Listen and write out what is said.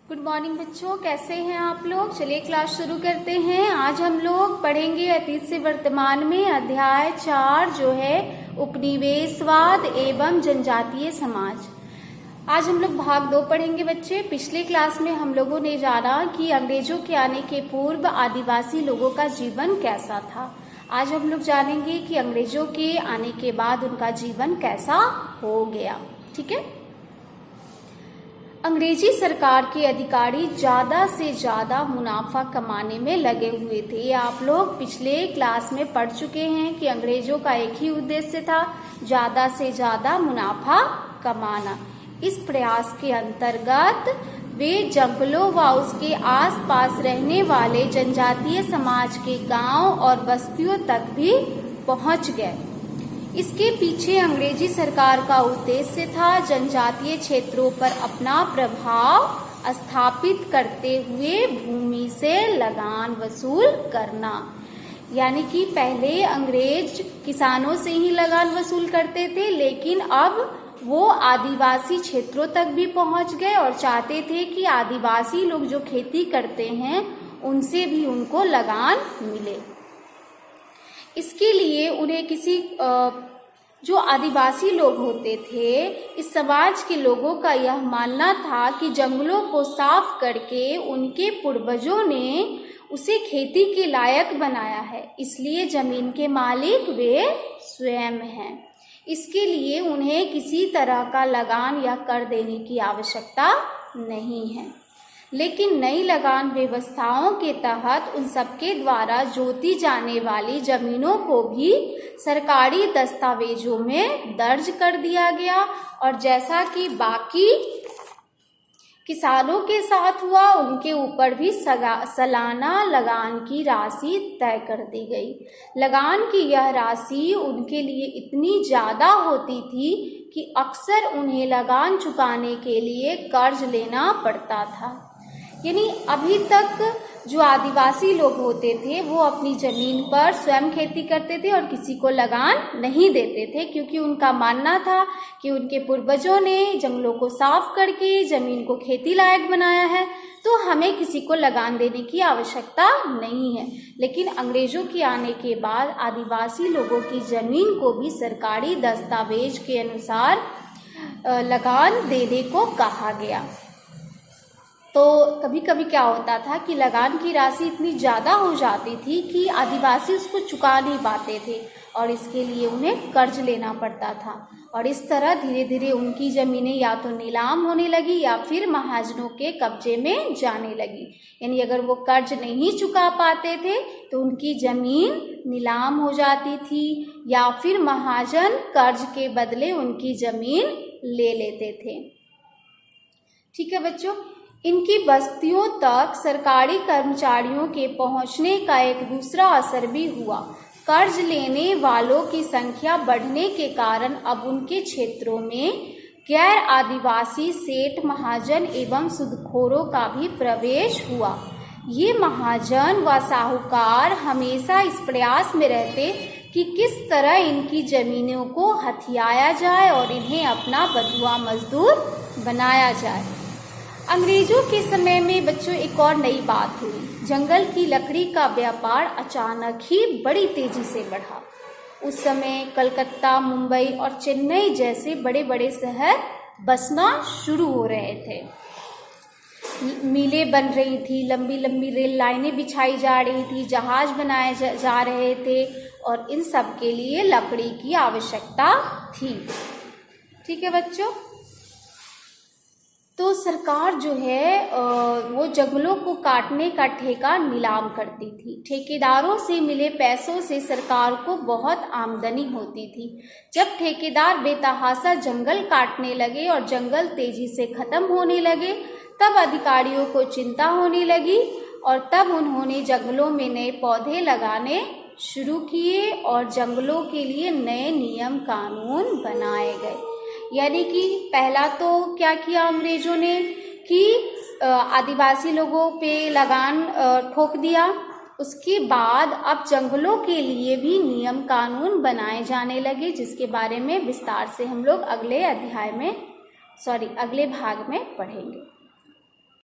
Good morning बच्चों, कैसे हैं आप लोग। चलिए क्लास शुरू करते हैं। आज हम लोग पढ़ेंगे अतीत से वर्तमान में अध्याय 4 जो है उपनिवेशवाद एवं जनजातीय समाज। आज हम लोग भाग 2 पढ़ेंगे बच्चे। पिछले क्लास में हम लोगों ने जाना कि अंग्रेजों के आने के पूर्व आदिवासी लोगों का जीवन कैसा था। आज हम लोग जानेंगे कि अंग्रेजों के आने के बाद उनका जीवन कैसा हो गया। ठीक है। अंग्रेजी सरकार के अधिकारी ज्यादा से ज्यादा मुनाफा कमाने में लगे हुए थे। ये आप लोग पिछले क्लास में पढ़ चुके हैं कि अंग्रेजों का एक ही उद्देश्य था, ज्यादा से ज्यादा मुनाफा कमाना। इस प्रयास के अंतर्गत वे जंगलों व उसके आसपास रहने वाले जनजातीय समाज के गांव और बस्तियों तक भी पहुंच गए। इसके पीछे अंग्रेजी सरकार का उद्देश्य था जनजातीय क्षेत्रों पर अपना प्रभाव स्थापित करते हुए भूमि से लगान वसूल करना। यानी कि पहले अंग्रेज किसानों से ही लगान वसूल करते थे, लेकिन अब वो आदिवासी क्षेत्रों तक भी पहुंच गए और चाहते थे कि आदिवासी लोग जो खेती करते हैं उनसे भी उनको लगान मिले। इसके लिए उन्हें किसी जो आदिवासी लोग होते थे, इस समाज के लोगों का यह मानना था कि जंगलों को साफ करके उनके पूर्वजों ने उसे खेती के लायक बनाया है, इसलिए जमीन के मालिक वे स्वयं हैं। इसके लिए उन्हें किसी तरह का लगान या कर देने की आवश्यकता नहीं है। लेकिन नई लगान व्यवस्थाओं के तहत उन सबके द्वारा जोती जाने वाली जमीनों को भी सरकारी दस्तावेजों में दर्ज कर दिया गया और जैसा कि बाकी किसानों के साथ हुआ, उनके ऊपर भी सालाना लगान की राशि तय कर दी गई। लगान की यह राशि उनके लिए इतनी ज्यादा होती थी कि अक्सर उन्हें लगान चुकाने के लिए कर्ज लेना पड़ता था। यानी अभी तक जो आदिवासी लोग होते थे वो अपनी जमीन पर स्वयं खेती करते थे और किसी को लगान नहीं देते थे, क्योंकि उनका मानना था कि उनके पूर्वजों ने जंगलों को साफ करके जमीन को खेती लायक बनाया है, तो हमें किसी को लगान देने की आवश्यकता नहीं है। लेकिन अंग्रेजों के आने के बाद आदिवासी लोगों की जमीन को भी सरकारी दस्तावेज के अनुसार लगान देने को कहा गया। तो कभी कभी क्या होता था कि लगान की राशि इतनी ज़्यादा हो जाती थी कि आदिवासी उसको चुका नहीं पाते थे और इसके लिए उन्हें कर्ज लेना पड़ता था। और इस तरह धीरे धीरे उनकी ज़मीनें या तो नीलाम होने लगी या फिर महाजनों के कब्जे में जाने लगी। यानी अगर वो कर्ज नहीं चुका पाते थे तो उनकी ज़मीन नीलाम हो जाती थी या फिर महाजन कर्ज के बदले उनकी ज़मीन ले लेते थे। ठीक है बच्चों। इनकी बस्तियों तक सरकारी कर्मचारियों के पहुंचने का एक दूसरा असर भी हुआ। कर्ज लेने वालों की संख्या बढ़ने के कारण अब उनके क्षेत्रों में गैर आदिवासी सेठ, महाजन एवं सूदखोरों का भी प्रवेश हुआ। ये महाजन व साहूकार हमेशा इस प्रयास में रहते कि किस तरह इनकी जमीनों को हथियाया जाए और इन्हें अपना बंधुआ मजदूर बनाया जाए। अंग्रेजों के समय में बच्चों एक और नई बात हुई। जंगल की लकड़ी का व्यापार अचानक ही बड़ी तेजी से बढ़ा। उस समय कलकत्ता, मुंबई और चेन्नई जैसे बड़े बड़े शहर बसना शुरू हो रहे थे। मिलें बन रही थी, लंबी लंबी रेल लाइनें बिछाई जा रही थी, जहाज बनाए जा रहे थे और इन सब के लिए लकड़ी की आवश्यकता थी। ठीक है बच्चों। तो सरकार जो है वो जंगलों को काटने का ठेका नीलाम करती थी। ठेकेदारों से मिले पैसों से सरकार को बहुत आमदनी होती थी। जब ठेकेदार बेतहाशा जंगल काटने लगे और जंगल तेजी से खत्म होने लगे, तब अधिकारियों को चिंता होने लगी और तब उन्होंने जंगलों में नए पौधे लगाने शुरू किए और जंगलों के लिए नए नियम कानून बनाए गए। यानी कि पहला तो क्या किया अंग्रेजों ने कि आदिवासी लोगों पे लगान ठोक दिया। उसके बाद अब जंगलों के लिए भी नियम कानून बनाए जाने लगे, जिसके बारे में विस्तार से हम लोग अगले भाग में पढ़ेंगे।